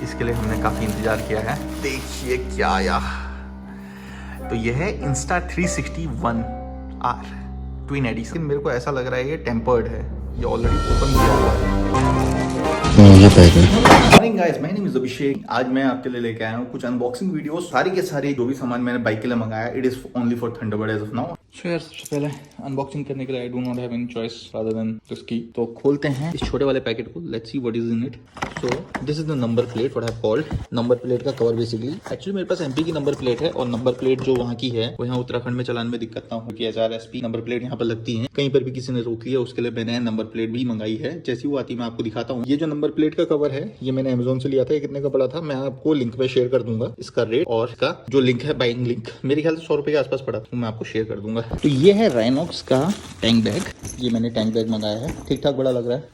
इसके लिए हमने काफ़ी इंतज़ार किया है। देखिए क्या आया, तो यह है Insta360 ONE R twin addition. मेरे को ऐसा लग रहा है ये टेम्पर्ड है, ये ऑलरेडी ओपन किया हुआ है। Morning guys, my name is Abhishek. आज मैं आपके लिए लेके आया हूँ कुछ अनबॉक्सिंग वीडियोस। सारी के सारी जो भी सामान मैंने बाइक के लिए मंगाया, it is only for Thunderbird as of now. So यार, सबसे पहले अनबॉक्सिंग करने के लिए I do not have any choice rather than risky. तो खोलते हैं इस छोटे वाले पैकेट को, let's see what is in it. So this is the number plate, what I have called number plate का कवर। बेसिकली एक्चुअली मेरे पास एमपी की नंबर प्लेट है, और नंबर प्लेट जो वहाँ की है वो यहाँ उत्तराखंड में चलाने में दिक्कत ना हो, क्योंकि HRSP नंबर प्लेट यहाँ पर लगती है। कहीं पर भी किसी ने रोक लिया, उसके लिए मैंने नंबर प्लेट भी मंगाई है। जैसी वो आती मैं आपको दिखाता हूँ। ये जो नंबर प्लेट का कवर है ये मैंने अमेजोन से लिया था। ये कितने का पड़ा था मैं आपको लिंक पे शेयर कर दूंगा, इसका रेट और इसका जो लिंक है बाइंग लिंक, मेरे ख्याल से 100 रुपए के आसपास पड़ा था, मैं आपको शेयर कर दूंगा। तो ये है राइनॉक्स का टैंक बैग। ये मैंने टैंक बैग मंगाया है, ठीक ठाक बड़ा लग रहा है।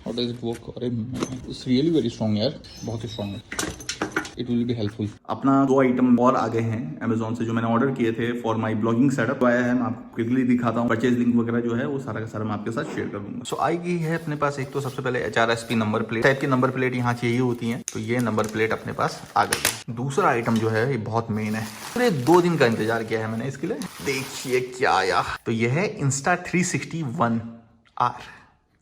How does it work? अरे इट्स रियली वेरी स्ट्रॉन्ग यार, बहुत ही स्ट्रॉन्ग है। It will be helpful. अपना 2 आइटम और आ गए हैं अमेजोन से, जो मैंने ऑर्डर किए थे फॉर माई ब्लॉगिंग सेटअप आया है। मैं आपको क्विकली दिखाता हूँ, परचेज लिंक वगैरह जो है वो सारा का सारा मैं आपके साथ शेयर कर दूंगा। सो आई गई है अपने पास एक तो सबसे पहले HRSP नंबर प्लेट टाइप की नंबर प्लेट यहाँ चाहिए होती है, तो ये नंबर प्लेट अपने पास आ गई। दूसरा आइटम जो है ये बहुत मेन है, पूरे 2 दिन का इंतजार किया है मैंने इसके लिए। देखिए क्या आया, तो ये है Insta360 ONE R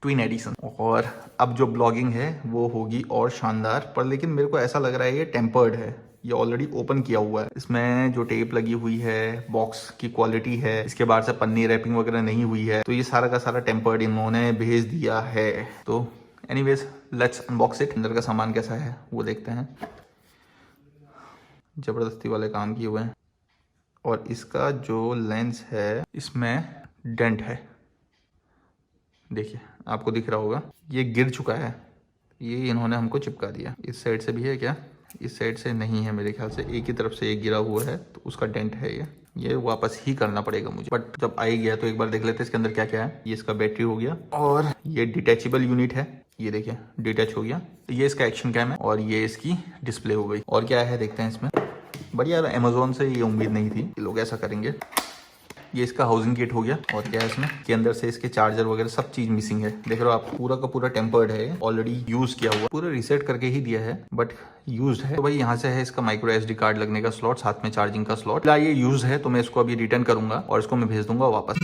twin addition. और अब जो ब्लॉगिंग है वो होगी और शानदार, पर लेकिन मेरे को ऐसा लग रहा है ये टेम्पर्ड है, ये ऑलरेडी ओपन किया हुआ है। इसमें जो टेप लगी हुई है, बॉक्स की क्वालिटी है, इसके बाहर से पन्नी रैपिंग वगैरह नहीं हुई है, तो ये सारा का सारा टेम्पर्ड इन्होंने भेज दिया है। तो एनीवेज लेट्स अनबॉक्स इट। अंदर का सामान कैसा है वो देखते हैं। जबरदस्ती वाले काम किए हुए हैं, और इसका जो लेंस है इसमें डेंट है, देखिए आपको दिख रहा होगा, ये गिर चुका है। ये इन्होंने हमको चिपका दिया। इस साइड से भी है क्या? इस साइड से नहीं है मेरे ख्याल से, एक ही तरफ से ये गिरा हुआ है, तो उसका डेंट है ये वापस ही करना पड़ेगा मुझे। बट जब आई गया तो एक बार देख लेते हैं इसके अंदर क्या क्या है। ये इसका बैटरी हो गया, और ये डिटैचेबल यूनिट है, ये देखिए डिटैच हो गया। तो ये इसका एक्शन कैम है, और ये इसकी डिस्प्ले हो गई। और क्या है देखते हैं इसमें। बढ़िया, अमेजोन से ये उम्मीद नहीं थी कि लोग ऐसा करेंगे। ये इसका हाउसिंग किट हो गया, और क्या है इसमें के अंदर से इसके चार्जर वगैरह सब चीज मिसिंग है। देख रहे हो आप, पूरा का पूरा टेम्पर्ड है, ऑलरेडी यूज किया हुआ, पूरा रीसेट करके ही दिया है बट यूज्ड है। तो भाई यहाँ से है इसका माइक्रो SD कार्ड लगने का स्लॉट, साथ में चार्जिंग का स्लॉट। ये यूज है तो मैं इसको अभी रिटर्न करूंगा और इसको मैं भेज दूंगा वापस।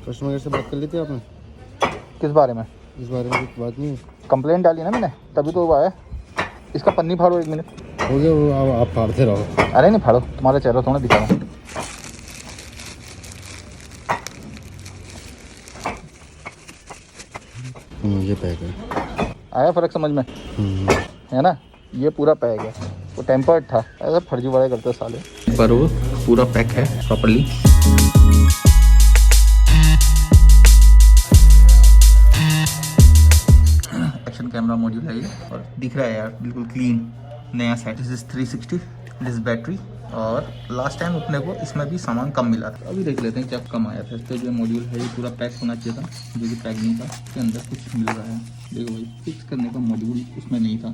कस्टमर से बात कर ली थी आपने? किस बारे में? इस बारे में कुछ बात नहीं? कंप्लेंट डाली ना मैंने, तभी तो वो आया। इसका पन्नी फाड़ो, 1 मिनट हो गया वो, आप फाड़ते रहो। अरे नहीं फाड़ो, तुम्हारा चेहरा थोड़ा दिखा रहा हूँ। ये पैक है। आया फर्क समझ में? है ना, ये पूरा पैक है, वो टेम्पर्ड था। ऐसा फर्जी वाले करते साले, पर वो पूरा पैक है प्रॉपर्ली। एक्शन कैमरा मॉड्यूल है ये, और दिख रहा है यार बिल्कुल क्लीन नया set. This is 360, this battery. और लास्ट टाइम अपने को इसमें भी सामान कम मिला था, अभी देख लेते हैं क्या कम आया था। इस पर जो मॉड्यूल है ये पूरा पैक होना चाहिए था, जो कि पैक नहीं था। इसके अंदर कुछ मिल रहा है, देखो भाई, फिक्स करने का मॉड्यूल उसमें नहीं था,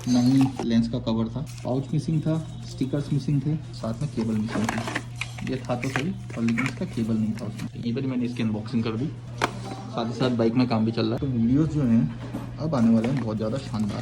ना ही लेंस का कवर था। पाउच मिसिंग था, स्टिकर्स मिसिंग थे, साथ में केबल मिसिंग थी। ये था तो सही, और लेकिन इसका केबल नहीं था उसमें। यहीं पर मैंने इसकी अनबॉक्सिंग कर दी, साथ ही साथ बाइक में काम भी चल रहा है। तो वीडियोस जो हैं अब आने वाले हैं बहुत ज़्यादा शानदार।